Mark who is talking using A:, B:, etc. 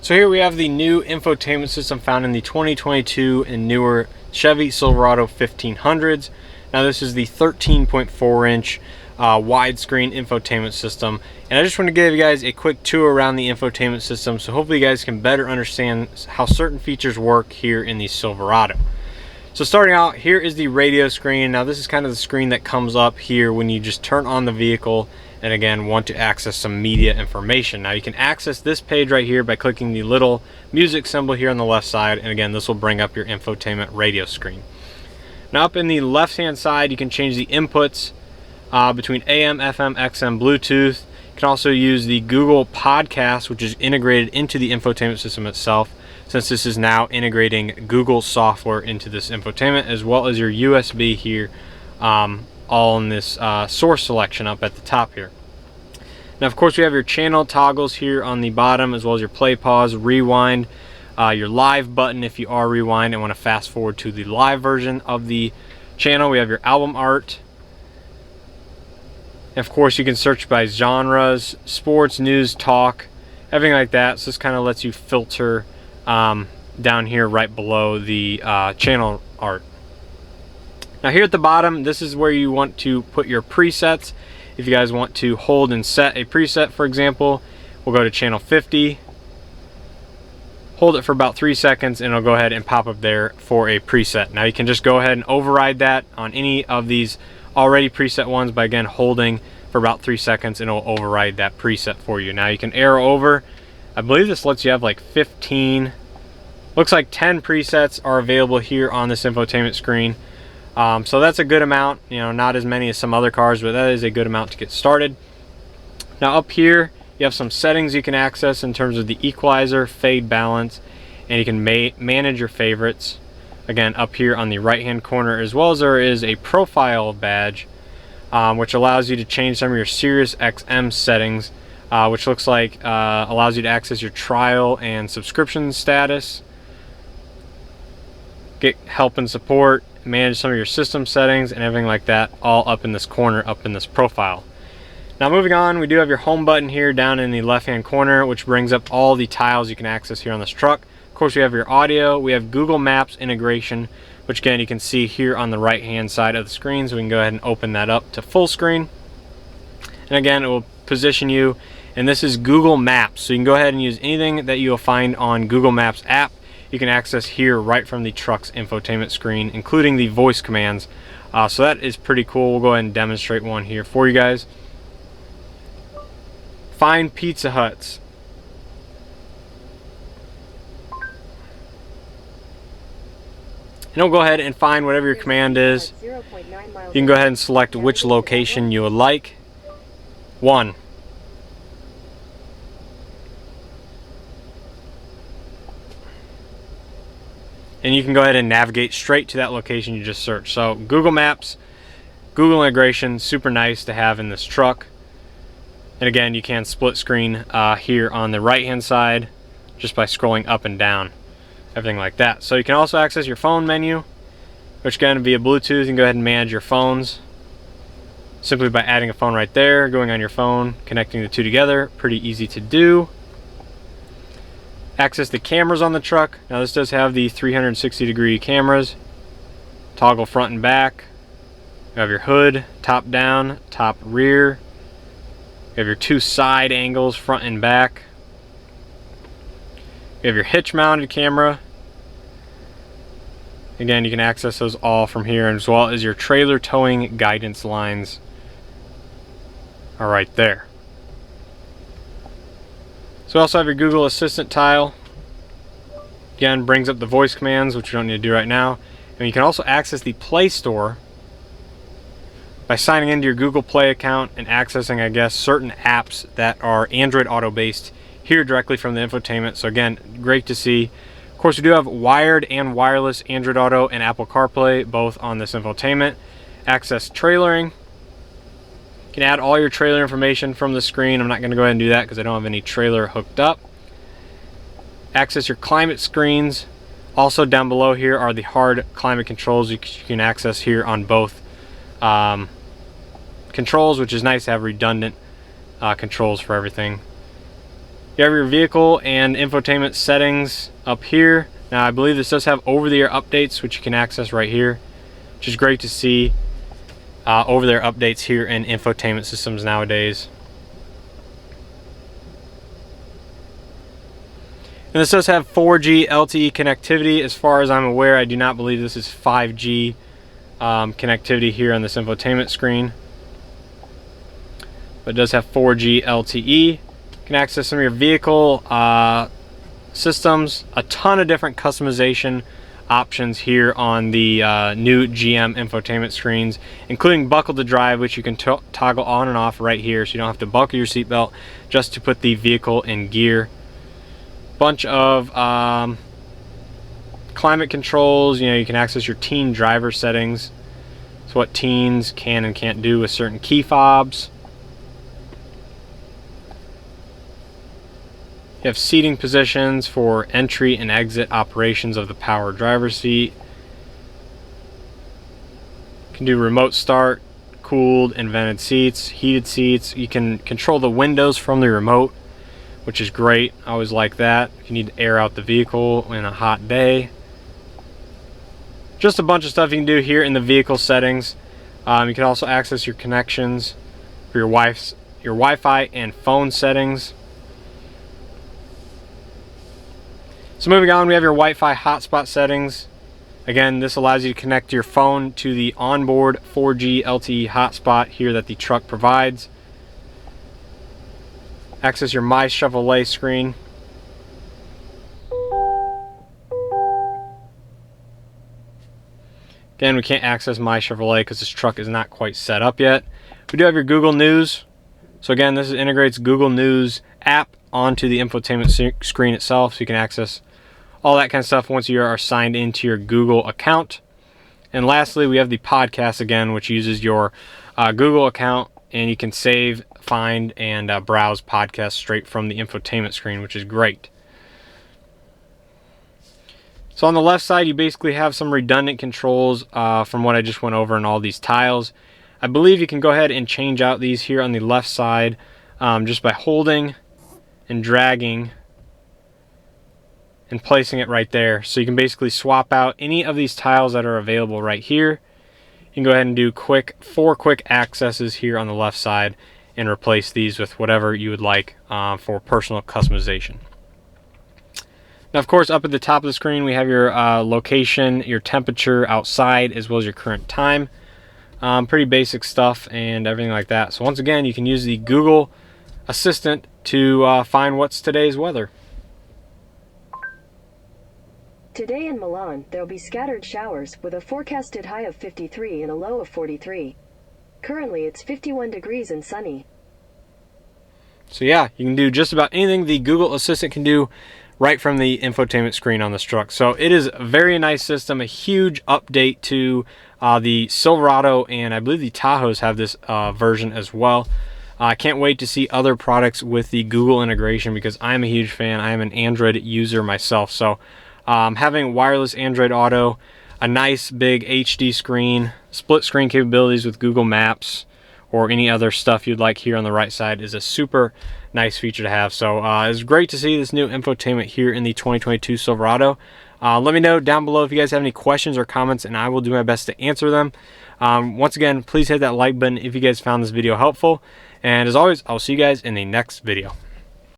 A: So here we have the new infotainment system found in the 2022 and newer Chevy Silverado 1500s. Now this is the 13.4 inch widescreen infotainment system, and I just want to give you guys a quick tour around the infotainment system so hopefully you guys can better understand how certain features work here in the Silverado. So starting out, here is the radio screen. Now this is kind of the screen that comes up here when you just turn on the vehicle and again want to access some media information. Now you can access this page right here by clicking the little music symbol here on the left side, and again this will bring up your infotainment radio screen. Now up in the left hand side you can change the inputs between AM, FM, XM, Bluetooth. You can also use the Google Podcast, which is integrated into the infotainment system itself, since this is now integrating Google software into this infotainment, as well as your USB here, all in this source selection up at the top here. Now of course we have your channel toggles here on the bottom, as well as your play, pause, rewind, your live button if you are rewind and want to fast forward to the live version of the channel. We have your album art. And of course you can search by genres, sports, news, talk, everything like that. So this kind of lets you filter down here right below the channel art. Now here at the bottom, this is where you want to put your presets. If you guys want to hold and set a preset, for example, we'll go to channel 50, hold it for about 3 seconds, and it'll go ahead and pop up there for a preset. Now you can just go ahead and override that on any of these already preset ones by again holding for about 3 seconds, and it'll override that preset for you. Now you can arrow over. I believe this lets you have like 15, looks like 10 presets are available here on this infotainment screen. So that's a good amount, you know, not as many as some other cars, but that is a good amount to get started. Now up here you have some settings you can access in terms of the equalizer, fade, balance, and you can manage your favorites. Again, up here on the right hand corner, as well as there is a profile badge, which allows you to change some of your Sirius XM settings, which looks like allows you to access your trial and subscription status, get help and support, manage some of your system settings and everything like that, all up in this corner, up in this profile. Now moving on, we do have your home button here down in the left hand corner, which brings up all the tiles you can access here on this truck. Of course we have your audio, we have Google Maps integration, which again you can see here on the right hand side of the screen, so we can go ahead and open that up to full screen. And again it will position you, and this is Google Maps, so you can go ahead and use anything that you'll find on Google Maps app. You can access here right from the truck's infotainment screen, including the voice commands. So that is pretty cool. We'll go ahead and demonstrate one here for you guys. Find Pizza Huts. And it'll go ahead and find whatever your command is. You can go ahead and select which location you would like. 1. And you can go ahead and navigate straight to that location you just searched. So Google Maps, Google integration, super nice to have in this truck. And again, you can split screen here on the right hand side just by scrolling up and down, everything like that. So you can also access your phone menu, which again via Bluetooth. You can go ahead and manage your phones simply by adding a phone right there, going on your phone, connecting the two together. Pretty easy to do. Access the cameras on the truck. Now this does have the 360-degree cameras. Toggle front and back. You have your hood, top down, top rear. You have your 2 side angles, front and back. You have your hitch mounted camera. Again, you can access those all from here, as well as your trailer towing guidance lines are right there. So we also have your Google Assistant tile. Again, brings up the voice commands, which you don't need to do right now. And you can also access the Play Store by signing into your Google Play account and accessing, I guess, certain apps that are Android Auto based here directly from the infotainment. So again, great to see. Of course, we do have wired and wireless Android Auto and Apple CarPlay both on this infotainment. Access trailering. You can add all your trailer information from the screen. I'm not going to go ahead and do that because I don't have any trailer hooked up. Access your climate screens. Also down below here are the hard climate controls you can access here on both controls, which is nice to have redundant controls for everything. You have your vehicle and infotainment settings up here. Now I believe this does have over-the-air updates, which you can access right here, which is great to see. Over-the-air updates here in infotainment systems nowadays. And this does have 4G LTE connectivity. As far as I'm aware, I do not believe this is 5G connectivity here on this infotainment screen. But it does have 4G LTE. You can access some of your vehicle systems. A ton of different customization options here on the new GM infotainment screens, including buckle to drive, which you can toggle on and off right here, so you don't have to buckle your seatbelt just to put the vehicle in gear. Bunch of climate controls. You know, you can access your teen driver settings. So what teens can and can't do with certain key fobs. You have seating positions for entry and exit operations of the power driver's seat. You can do remote start, cooled and vented seats, heated seats. You can control the windows from the remote, which is great. I always like that. If you need to air out the vehicle in a hot day. Just a bunch of stuff you can do here in the vehicle settings. You can also access your connections for your Wi-Fi and phone settings. So moving on, we have your Wi-Fi hotspot settings. Again, this allows you to connect your phone to the onboard 4G LTE hotspot here that the truck provides. Access your My Chevrolet screen. Again, we can't access My Chevrolet because this truck is not quite set up yet. We do have your Google News. So again, this integrates Google News app onto the infotainment screen itself, so you can access all that kind of stuff once you are signed into your Google account. And lastly, we have the podcast again, which uses your Google account, and you can save, find, and browse podcasts straight from the infotainment screen, which is great. So on the left side, you basically have some redundant controls from what I just went over in all these tiles. I believe you can go ahead and change out these here on the left side just by holding and dragging and placing it right there. So you can basically swap out any of these tiles that are available right here. You can go ahead and do 4 quick accesses here on the left side and replace these with whatever you would like for personal customization. Now, of course, up at the top of the screen, we have your location, your temperature outside, as well as your current time. Pretty basic stuff and everything like that. So once again, you can use the Google Assistant to find what's today's weather.
B: Today in Milan, there will be scattered showers with a forecasted high of 53 and a low of 43. Currently, it's 51 degrees and sunny.
A: So yeah, you can do just about anything the Google Assistant can do right from the infotainment screen on this truck. So it is a very nice system, a huge update to the Silverado, and I believe the Tahoes have this version as well. I can't wait to see other products with the Google integration because I'm a huge fan. I am an Android user myself. So having wireless Android Auto, a nice big HD screen, split screen capabilities with Google Maps, or any other stuff you'd like here on the right side is a super nice feature to have. So it's great to see this new infotainment here in the 2022 Silverado. Let me know down below if you guys have any questions or comments, and I will do my best to answer them. Once again, please hit that like button if you guys found this video helpful. And as always, I'll see you guys in the next video.